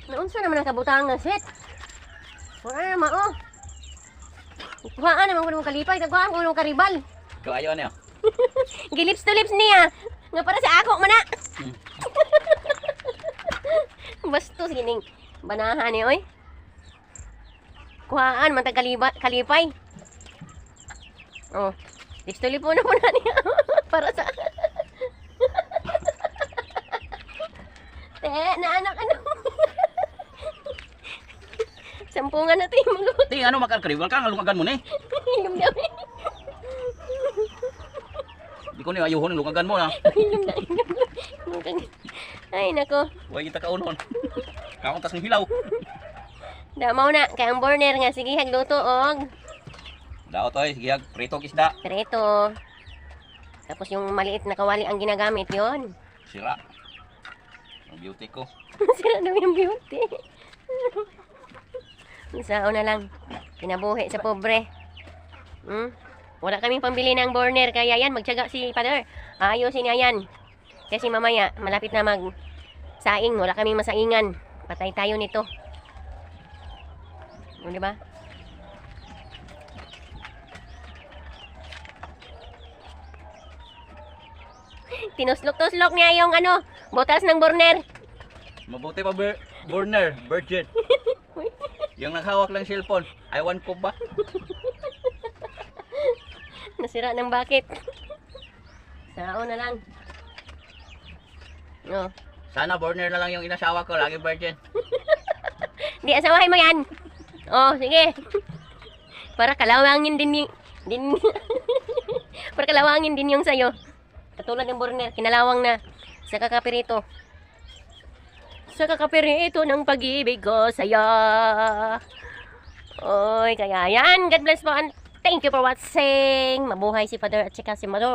Naunsa naman ang kabutangan, set. Wala naman, oh. Kuhaan naman ko ng kalipay. Kuhaan ko ng karibal. Ikaw ayaw na yun. Gilips to lips niya. Nga para sa ako, mana. Bastos, gining. Banahan niya, oy. Kuhaan, mantag kalipay. Oh. Lips to lips po na niya. Para sa... na anak, ano. Sampungan natin yung mga... Di, ano makarkaribal ka? Lungagan mo na eh. Hilom daw. Di ko na ayuhon, lungagan mo na. Hilom na. Ay, nako. Huwag kita kaunon. Kauntas ng hilaw. Damaw na. Kaya ang burner nga. Sige, hagluto, og. Daot oy, sige hag, pritong isda. Preto. Tapos yung maliit na kawali ang ginagamit yon. Sira. Ang beauty ko. Sira daw yung beauty. Isao na lang. Kinabuhi sa pobre. Wala kaming pambili ng burner. Kaya yan, magtiyaga si Father. Ayusin niya yan. Kasi mamaya, malapit na mag-saing. Wala kaming masaingan. Patay tayo nito. O, diba? Tinuslok-tuslok niya yung ano, butas ng burner. Mabuti pa burner, virgin. Yung naghawak lang cellphone, aywan ko ba? Nasira ng bakit. Sao na lang. No. Sana burner na lang yung inasawa ko, lagi virgin. Di, asawahin mo yan. Oh, sige. Para kalawangin din para kalawangin din yung sayo. Katulad ng burner, kinalawang na sa kakapirito. Sa kakapirito ng pag-ibig ko sa'yo. Oy, kaya yan. God bless po and thank you for watching. Mabuhay si Father at saka si Mother.